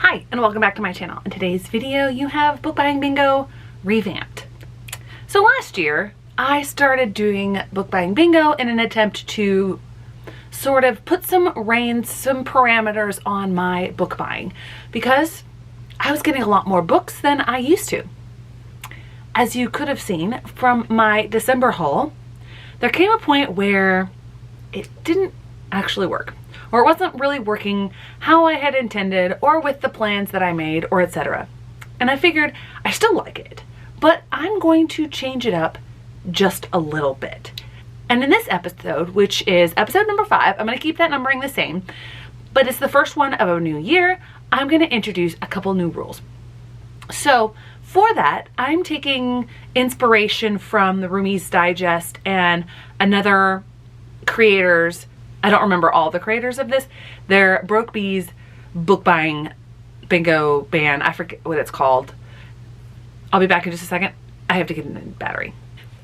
Hi, and welcome back to my channel. In today's video, you have Book Buying Bingo Revamped. So last year, I started doing Book Buying Bingo in an attempt to sort of put some reins, some parameters on my book buying because I was getting a lot more books than I used to. As you could have seen from my December haul, there came a point where it didn't actually work, or it wasn't really working how I had intended or with the plans that I made, or etc. And I figured I still like it, but I'm going to change it up just a little bit. And in this episode, which is episode number 5, I'm going to keep that numbering the same, but it's the first one of a new year. I'm going to introduce a couple new rules. So for that, I'm taking inspiration from the Roomies Digest and another creators. I don't remember all the creators of this. They're Broke Bees Book Buying Bingo Ban. I forget what it's called. I'll be back in just a second. I have to get a battery.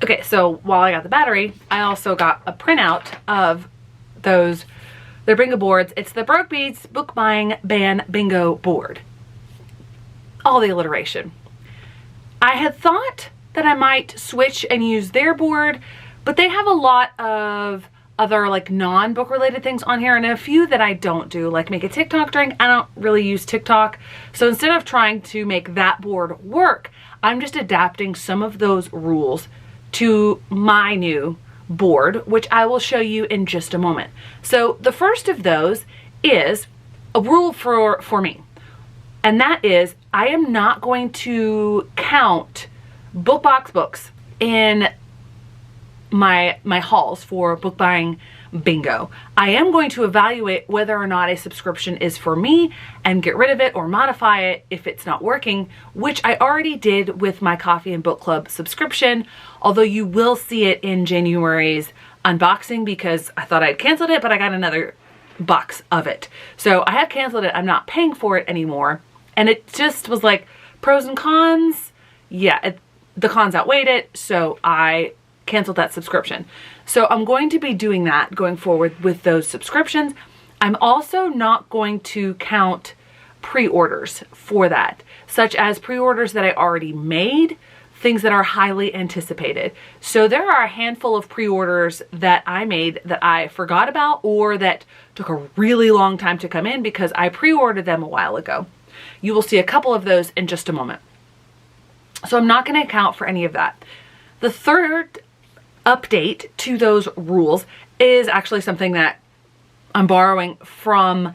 Okay, so while I got the battery, I also got a printout of those, their bingo boards. It's the Broke Bees Book Buying Ban Bingo Board. All the alliteration. I had thought that I might switch and use their board, but they have a lot of other like non-book related things on here and a few that I don't do, like make a TikTok drink. I don't really use TikTok. So instead of trying to make that board work, I'm just adapting some of those rules to my new board, which I will show you in just a moment. So the first of those is a rule for me. And that is, I am not going to count BookBox books in my hauls for Book Buying Bingo. I am going to evaluate whether or not a subscription is for me and get rid of it or modify it if it's not working, which I already did with my Coffee and Book Club subscription, although you will see it in January's unboxing because I thought I'd canceled it, but I got another box of it. So I have canceled it. I'm not paying for it anymore. And it just was like pros and cons. Yeah, the cons outweighed it. So I canceled that subscription. So I'm going to be doing that going forward with those subscriptions. I'm also not going to count pre-orders for that, such as pre-orders that I already made, things that are highly anticipated. So there are a handful of pre-orders that I made that I forgot about or that took a really long time to come in because I pre-ordered them a while ago. You will see a couple of those in just a moment. So I'm not going to account for any of that. The third update to those rules is actually something that I'm borrowing from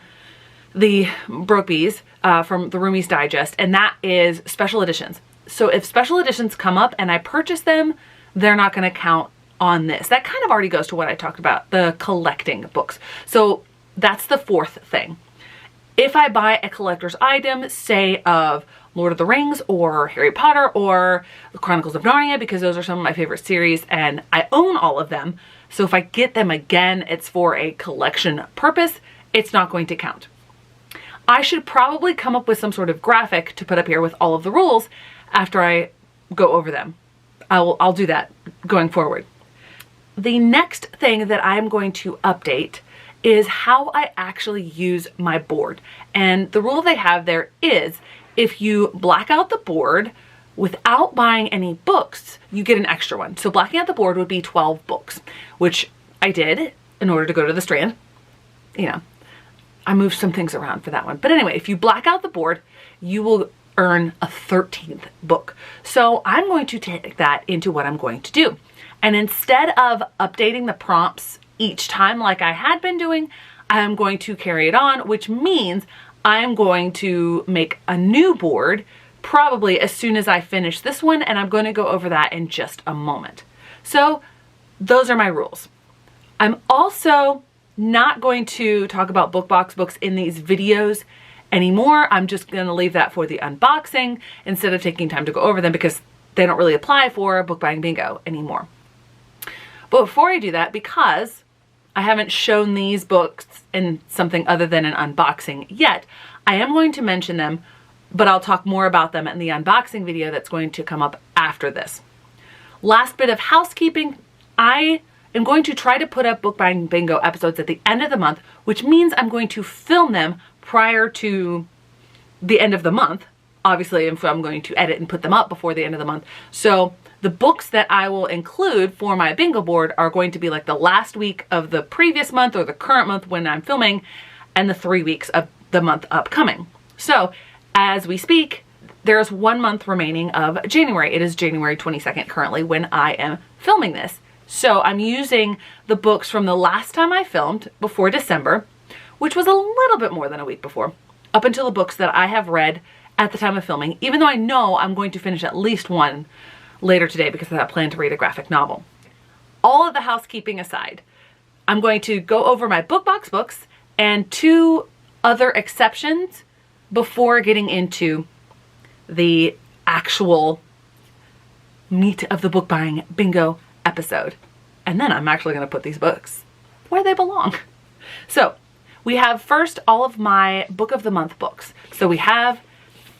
the Broke Bees, from the Roomies Digest, and that is special editions. So if special editions come up and I purchase them, they're not going to count on this. That kind of already goes to what I talked about, the collecting books. So that's the fourth thing. If I buy a collector's item, say of Lord of the Rings or Harry Potter or the Chronicles of Narnia, because those are some of my favorite series and I own all of them. So if I get them again, it's for a collection purpose, it's not going to count. I should probably come up with some sort of graphic to put up here with all of the rules after I go over them. I'll do that going forward. The next thing that I'm going to update is how I actually use my board. And the rule they have there is if you black out the board without buying any books, you get an extra one. So blacking out the board would be 12 books, which I did in order to go to the Strand. You know, I moved some things around for that one. But anyway, if you black out the board, you will earn a 13th book. So I'm going to take that into what I'm going to do. And instead of updating the prompts each time like I had been doing, I'm going to carry it on, which means I'm going to make a new board probably as soon as I finish this one, and I'm going to go over that in just a moment. So those are my rules. I'm also not going to talk about BookBox books in these videos anymore. I'm just going to leave that for the unboxing instead of taking time to go over them because they don't really apply for Book Buying Bingo anymore. But before I do that, because I haven't shown these books in something other than an unboxing yet, I am going to mention them, but I'll talk more about them in the unboxing video that's going to come up after this. Last bit of housekeeping, I am going to try to put up Book Buying Bingo episodes at the end of the month, which means I'm going to film them prior to the end of the month, obviously, if I'm going to edit and put them up before the end of the month. So the books that I will include for my bingo board are going to be like the last week of the previous month or the current month when I'm filming, and the 3 weeks of the month upcoming. So as we speak, there's 1 month remaining of January. It is January 22nd currently when I am filming this. So I'm using the books from the last time I filmed before December, which was a little bit more than a week before, up until the books that I have read at the time of filming, even though I know I'm going to finish at least one later today because I have planned to read a graphic novel. All of the housekeeping aside, I'm going to go over my book box books and 2 other exceptions before getting into the actual meat of the book buying bingo episode. And then I'm actually going to put these books where they belong. So we have first all of my book of the month books. So we have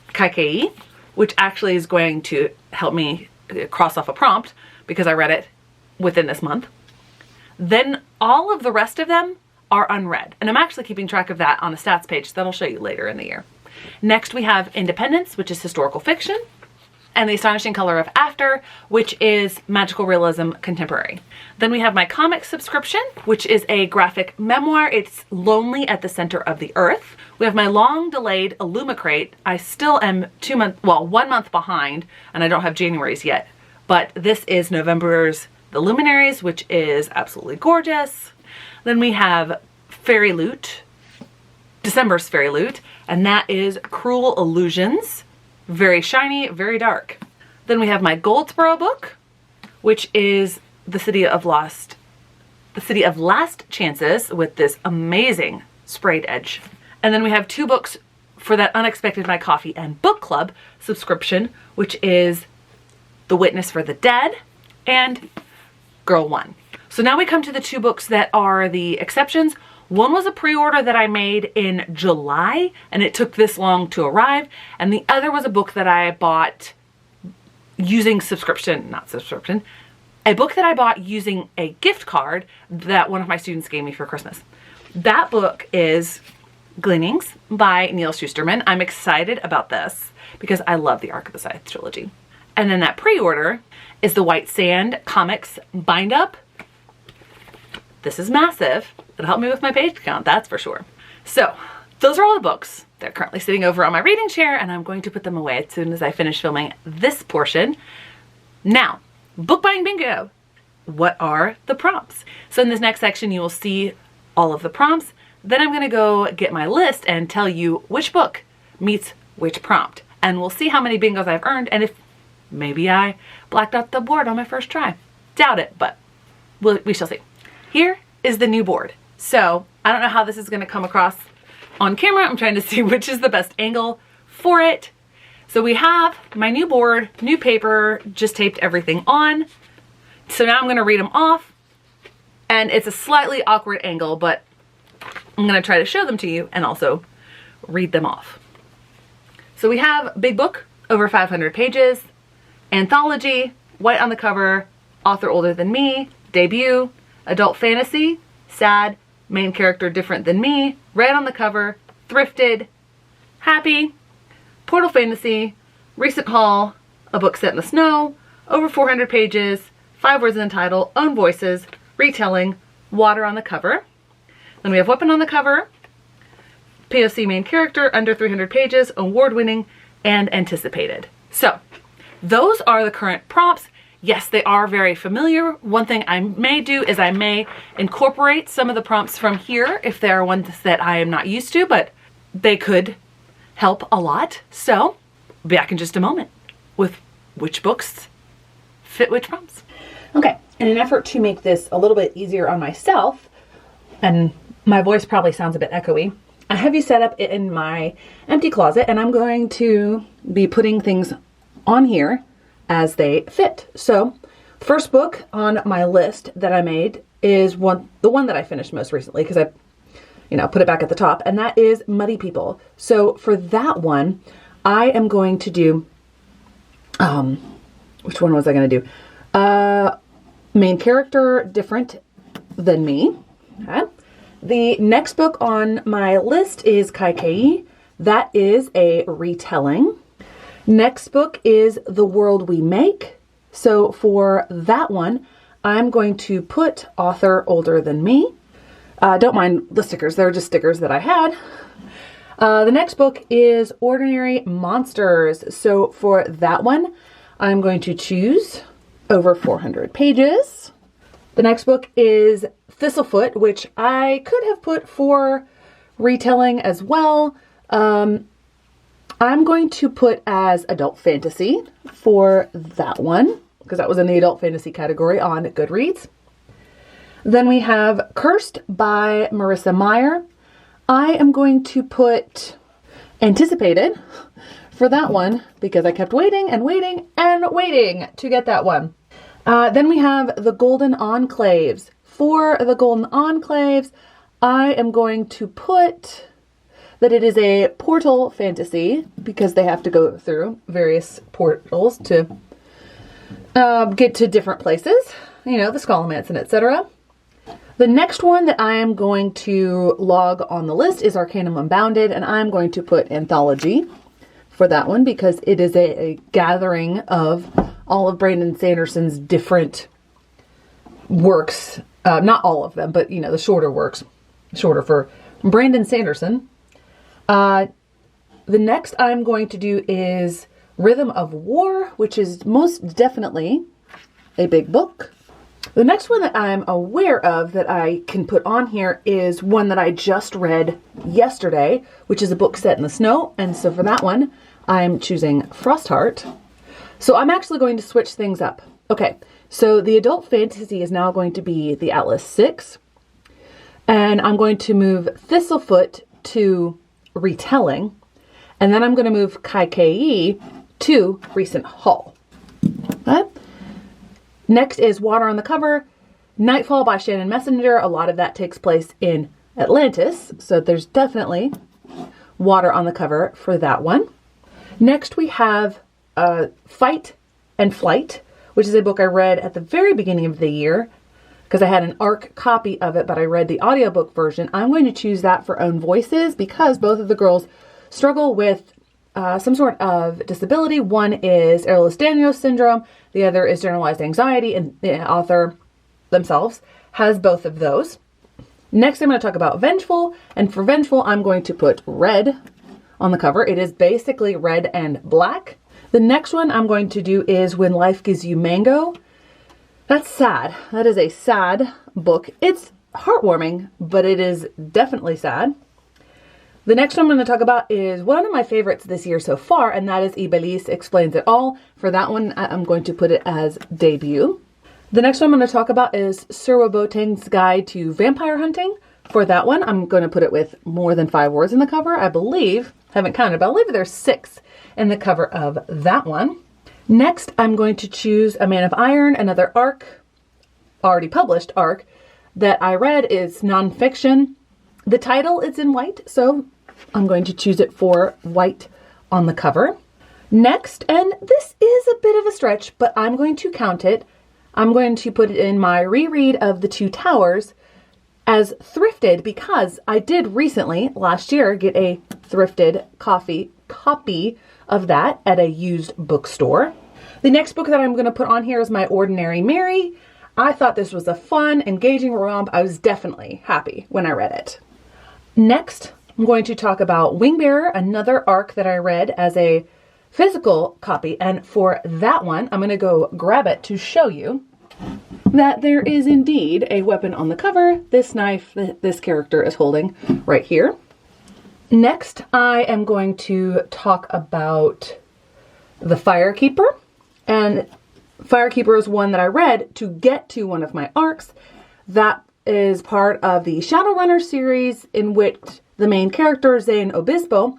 Kaikei, which actually is going to help me cross off a prompt because I read it within this month. Then all of the rest of them are unread. And I'm actually keeping track of that on a stats page that I'll show you later in the year. Next we have Independence, which is historical fiction, and The Astonishing Color of After, which is magical realism contemporary. Then we have my comic subscription, which is a graphic memoir. It's Lonely at the Center of the Earth. We have my long delayed Illumicrate. I still am 1 month behind, and I don't have January's yet, but this is November's The Luminaries, which is absolutely gorgeous. Then we have Fairy Loot, December's Fairy Loot, and that is Cruel Illusions. Very shiny, very dark. Then we have my Goldsboro book, which is The City of Last Chances with this amazing sprayed edge. And then we have 2 books for that Unexpected My Coffee and Book Club subscription, which is The Witness for the Dead and Girl One. So now we come to the 2 books that are the exceptions. One was a pre-order that I made in July, and it took this long to arrive. And the other was a book that I bought using a book that I bought using a gift card that one of my students gave me for Christmas. That book is Gleanings by Neil Shusterman. I'm excited about this because I love the Arc of the Scythe trilogy. And then that pre-order is the White Sand Comics bind up. This is massive. It'll help me with my page count, that's for sure. So those are all the books. They're currently sitting over on my reading chair, and I'm going to put them away as soon as I finish filming this portion. Now, book buying bingo. What are the prompts? So in this next section, you will see all of the prompts. Then I'm gonna go get my list and tell you which book meets which prompt. And we'll see how many bingos I've earned and if maybe I blacked out the board on my first try. Doubt it, but we shall see. Here is the new board. So I don't know how this is gonna come across on camera. I'm trying to see which is the best angle for it. So we have my new board, new paper, just taped everything on. So now I'm gonna read them off, and it's a slightly awkward angle, but I'm gonna try to show them to you and also read them off. So we have big book, over 500 pages, anthology, white on the cover, author older than me, debut, adult fantasy, sad, main character different than me, red on the cover, thrifted, happy, portal fantasy, recent haul, a book set in the snow, over 400 pages, 5 words in the title, own voices, retelling, water on the cover. Then we have weapon on the cover, POC main character, under 300 pages, award-winning, and anticipated. So those are the current prompts. Yes, they are very familiar. One thing I may do is I may incorporate some of the prompts from here if there are ones that I am not used to, but they could help a lot. So back in just a moment with which books fit which prompts. Okay, in an effort to make this a little bit easier on myself, and my voice probably sounds a bit echoey, I have you set up in my empty closet, and I'm going to be putting things on here as they fit. So first book on my list that I made is the one that I finished most recently because I put it back at the top, and that is Muddy People. So for that one, I am going to do, which one was I going to do? Main character different than me. Okay. The next book on my list is Kaikei, That is a retelling. Next book is The World We Make. So for that one, I'm going to put author older than me. Don't mind the stickers, they're just stickers that I had. The next book is Ordinary Monsters. So for that one, I'm going to choose over 400 pages. The next book is Thistlefoot, which I could have put for retelling as well. I'm going to put as adult fantasy for that one, because that was in the adult fantasy category on Goodreads. Then we have Cursed by Marissa Meyer. I am going to put Anticipated for that one because I kept waiting and waiting and waiting to get that one. Then we have The Golden Enclaves. For The Golden Enclaves, I am going to put that it is a portal fantasy because they have to go through various portals to get to different places, you know, the Scholomance, etc. The next one that I am going to log on the list is Arcanum Unbounded, and I'm going to put Anthology for that one because it is a gathering of all of Brandon Sanderson's different works. Not all of them, but, you know, the shorter works. Shorter for Brandon Sanderson. The next I'm going to do is Rhythm of War, which is most definitely a big book. The next one that I'm aware of that I can put on here is one that I just read yesterday, which is a book set in the snow. And so for that one, I'm choosing Frostheart. So I'm actually going to switch things up. Okay, so the adult fantasy is now going to be the Atlas 6. And I'm going to move Thistlefoot to retelling. And then I'm going to move Kai to recent haul. Okay. Next is Water on the Cover, Nightfall by Shannon Messenger. A lot of that takes place in Atlantis, so there's definitely water on the cover for that one. Next we have Fight and Flight, which is a book I read at the very beginning of the year because I had an ARC copy of it, but I read the audiobook version. I'm going to choose that for Own Voices because both of the girls struggle with some sort of disability. One is Ehlers-Danlos syndrome. The other is generalized anxiety, and the author themselves has both of those. Next, I'm going to talk about Vengeful, and for Vengeful, I'm going to put red on the cover. It is basically red and black. The next one I'm going to do is When Life Gives You Mango. That's sad. That is a sad book. It's heartwarming, but it is definitely sad. The next one I'm going to talk about is one of my favorites this year so far, and that is Ibeliz Explains It All. For that one, I'm going to put it as debut. The next one I'm going to talk about is Sir Boateng's Guide to Vampire Hunting. For that one, I'm going to put it with more than 5 words in the cover. I believe, haven't counted, but I believe there's 6 in the cover of that one. Next, I'm going to choose A Man of Iron, another ARC, already published ARC, that I read is nonfiction. The title is in white, so I'm going to choose it for white on the cover. Next, and this is a bit of a stretch, but I'm going to count it. I'm going to put it in my reread of The Two Towers as thrifted because I did recently, last year, get a thrifted copy of that at a used bookstore. The next book that I'm going to put on here is My Ordinary Mary. I thought this was a fun, engaging romp. I was definitely happy when I read it. Next, I'm going to talk about Wingbearer, another ARC that I read as a physical copy. And for that one, I'm going to go grab it to show you that there is indeed a weapon on the cover. This knife that this character is holding right here. Next, I am going to talk about The Firekeeper. And Firekeeper is one that I read to get to one of my ARCs. That is part of the Shadowrunner series in which the main character, Zane Obispo,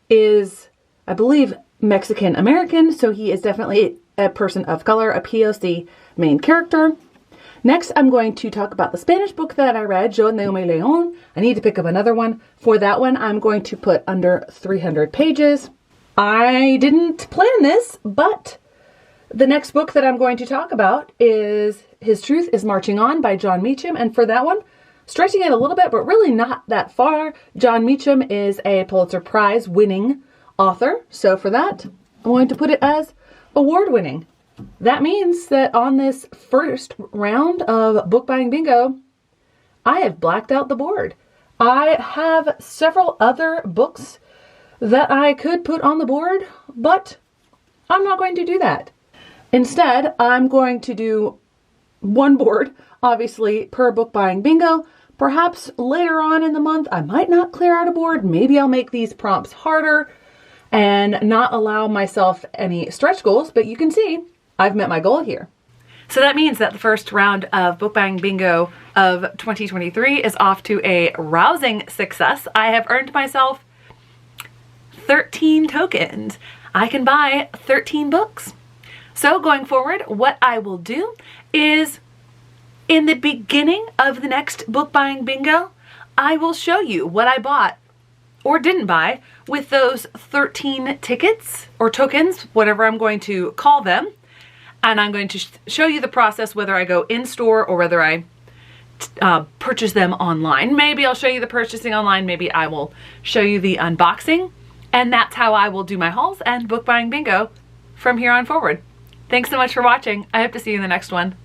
is, I believe, Mexican-American. So he is definitely a person of color, a POC main character. Next, I'm going to talk about the Spanish book that I read, Yo No Me Leon. I need to pick up another one. For that one, I'm going to put under 300 pages. I didn't plan this, but the next book that I'm going to talk about is His Truth is Marching On by John Meacham. And for that one, stretching it a little bit, but really not that far. John Meacham is a Pulitzer Prize winning author. So for that, I'm going to put it as award winning. That means that on this first round of book buying bingo, I have blacked out the board. I have several other books that I could put on the board, but I'm not going to do that. Instead, I'm going to do one board, obviously, per book buying bingo. Perhaps later on in the month, I might not clear out a board. Maybe I'll make these prompts harder and not allow myself any stretch goals, but you can see I've met my goal here. So that means that the first round of book buying bingo of 2023 is off to a rousing success. I have earned myself 13 tokens. I can buy 13 books. So going forward, what I will do is in the beginning of the next book buying bingo, I will show you what I bought or didn't buy with those 13 tickets or tokens, whatever I'm going to call them. And I'm going to show you the process, whether I go in store or whether I purchase them online. Maybe I'll show you the purchasing online. Maybe I will show you the unboxing. And that's how I will do my hauls and book buying bingo from here on forward. Thanks so much for watching. I hope to see you in the next one.